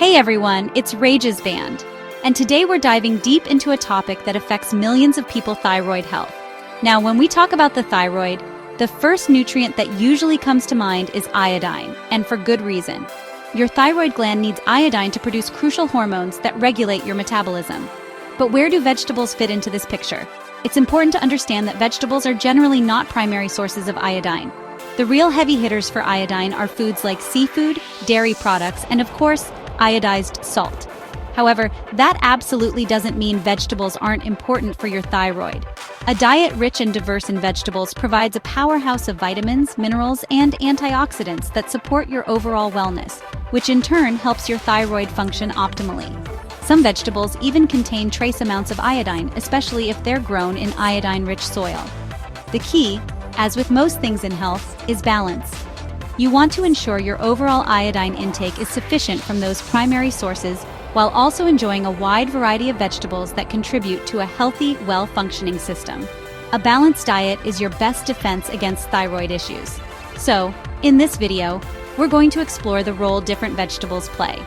Hey everyone, it's Rage's Band, and today we're diving deep into a topic that affects millions of people: thyroid health. Now, when we talk about the thyroid, the first nutrient that usually comes to mind is iodine, and for good reason. Your thyroid gland needs iodine to produce crucial hormones that regulate your metabolism. But where do vegetables fit into this picture? It's important to understand that vegetables are generally not primary sources of iodine. The real heavy hitters for iodine are foods like seafood, dairy products, and of course, iodized salt. However, that absolutely doesn't mean vegetables aren't important for your thyroid. A diet rich and diverse in vegetables provides a powerhouse of vitamins, minerals, and antioxidants that support your overall wellness, which in turn helps your thyroid function optimally. Some vegetables even contain trace amounts of iodine, especially if they're grown in iodine-rich soil. The key, as with most things in health, is balance. You want to ensure your overall iodine intake is sufficient from those primary sources while also enjoying a wide variety of vegetables that contribute to a healthy, well-functioning system. A balanced diet is your best defense against thyroid issues. So, in this video, we're going to explore the role different vegetables play.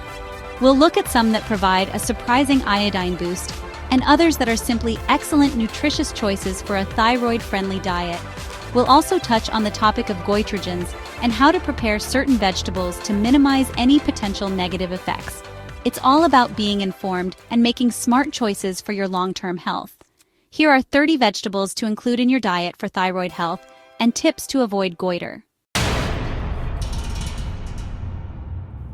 We'll look at some that provide a surprising iodine boost and others that are simply excellent nutritious choices for a thyroid-friendly diet. We'll also touch on the topic of goitrogens and how to prepare certain vegetables to minimize any potential negative effects. It's all about being informed and making smart choices for your long-term health. Here are 30 vegetables to include in your diet for thyroid health and tips to avoid goiter.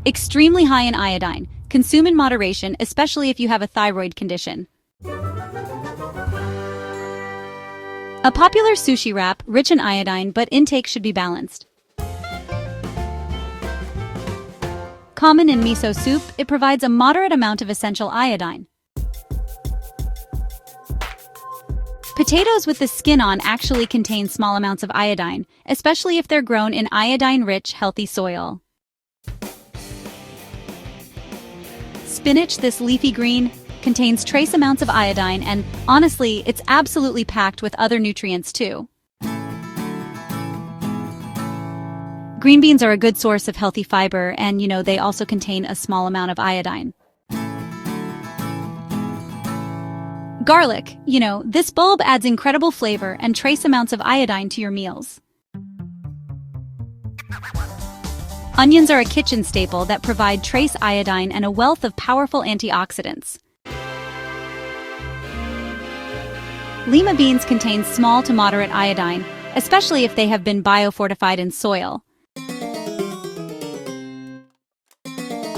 Extremely high in iodine. Consume in moderation, especially if you have a thyroid condition. A popular sushi wrap, rich in iodine, but intake should be balanced. Common in miso soup, it provides a moderate amount of essential iodine. Potatoes with the skin on actually contain small amounts of iodine, especially if they're grown in iodine-rich, healthy soil. Spinach, this leafy green, contains trace amounts of iodine, and honestly, it's absolutely packed with other nutrients too. Green beans are a good source of healthy fiber, and they also contain a small amount of iodine. Garlic, this bulb adds incredible flavor and trace amounts of iodine to your meals. Onions are a kitchen staple that provide trace iodine and a wealth of powerful antioxidants. Lima beans contain small to moderate iodine, especially if they have been biofortified in soil.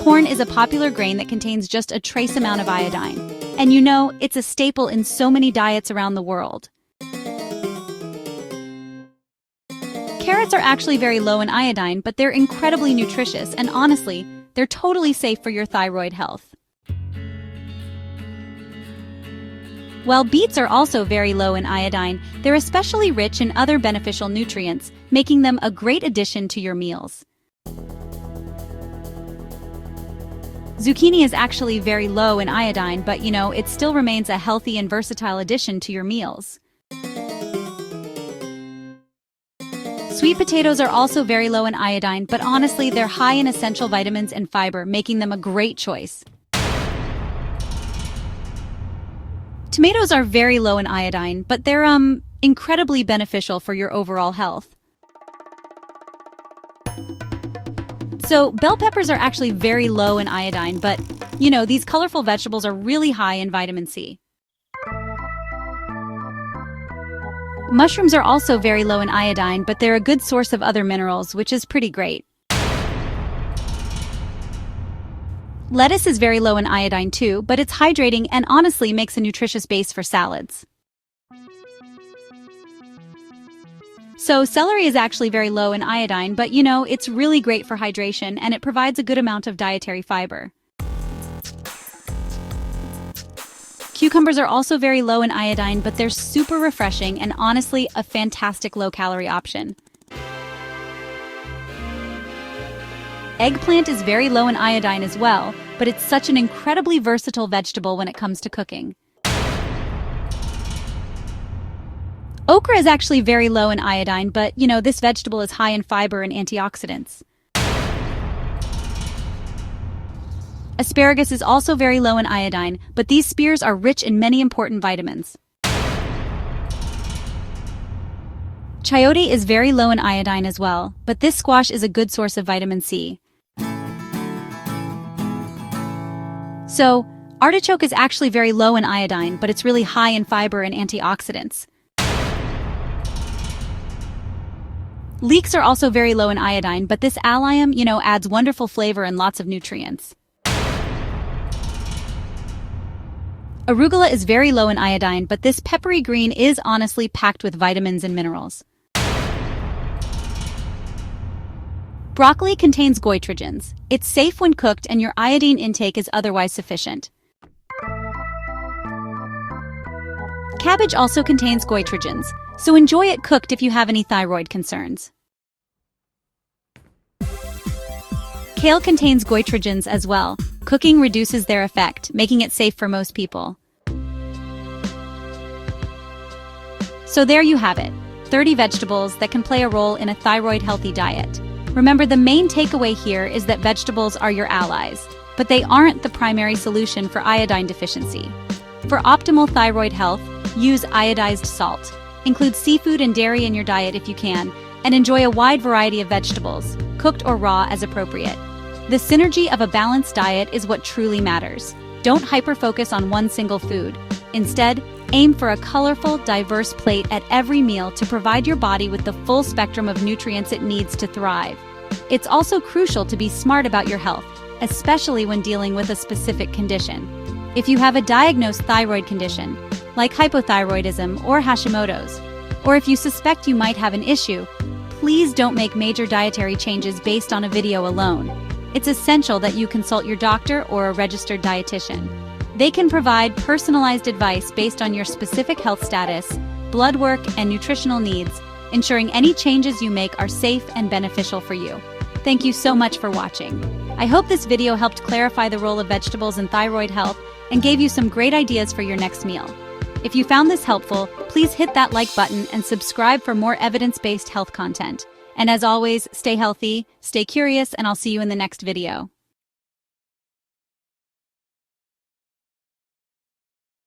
Corn is a popular grain that contains just a trace amount of iodine. And it's a staple in so many diets around the world. Carrots are actually very low in iodine, but they're incredibly nutritious, and honestly, they're totally safe for your thyroid health. While beets are also very low in iodine, they're especially rich in other beneficial nutrients, making them a great addition to your meals. Zucchini is actually very low in iodine, but it still remains a healthy and versatile addition to your meals. Sweet potatoes are also very low in iodine, but honestly, they're high in essential vitamins and fiber, making them a great choice. Tomatoes are very low in iodine, but they're incredibly beneficial for your overall health. So, bell peppers are actually very low in iodine, but, these colorful vegetables are really high in vitamin C. Mushrooms are also very low in iodine, but they're a good source of other minerals, which is pretty great. Lettuce is very low in iodine too, but it's hydrating and honestly makes a nutritious base for salads. So celery is actually very low in iodine, but it's really great for hydration and it provides a good amount of dietary fiber. Cucumbers are also very low in iodine, but they're super refreshing and honestly a fantastic low-calorie option. Eggplant is very low in iodine as well, but it's such an incredibly versatile vegetable when it comes to cooking. Okra is actually very low in iodine, but this vegetable is high in fiber and antioxidants. Asparagus is also very low in iodine, but these spears are rich in many important vitamins. Chayote is very low in iodine as well, but this squash is a good source of vitamin C. So, artichoke is actually very low in iodine, but it's really high in fiber and antioxidants. Leeks are also very low in iodine, but this allium, adds wonderful flavor and lots of nutrients. Arugula is very low in iodine, but this peppery green is honestly packed with vitamins and minerals. Broccoli contains goitrogens. It's safe when cooked and your iodine intake is otherwise sufficient. Cabbage also contains goitrogens, so enjoy it cooked if you have any thyroid concerns. Kale contains goitrogens as well. Cooking reduces their effect, making it safe for most people. So there you have it, 30 vegetables that can play a role in a thyroid-healthy diet. Remember, the main takeaway here is that vegetables are your allies, but they aren't the primary solution for iodine deficiency. For optimal thyroid health, use iodized salt. Include seafood and dairy in your diet if you can, and enjoy a wide variety of vegetables, cooked or raw as appropriate. The synergy of a balanced diet is what truly matters. Don't hyper-focus on one single food. Instead, aim for a colorful, diverse plate at every meal to provide your body with the full spectrum of nutrients it needs to thrive. It's also crucial to be smart about your health, especially when dealing with a specific condition. If you have a diagnosed thyroid condition, like hypothyroidism or Hashimoto's, or if you suspect you might have an issue, please don't make major dietary changes based on a video alone. It's essential that you consult your doctor or a registered dietitian. They can provide personalized advice based on your specific health status, blood work, and nutritional needs, ensuring any changes you make are safe and beneficial for you. Thank you so much for watching. I hope this video helped clarify the role of vegetables in thyroid health and gave you some great ideas for your next meal. If you found this helpful, please hit that like button and subscribe for more evidence-based health content. And as always, stay healthy, stay curious, and I'll see you in the next video.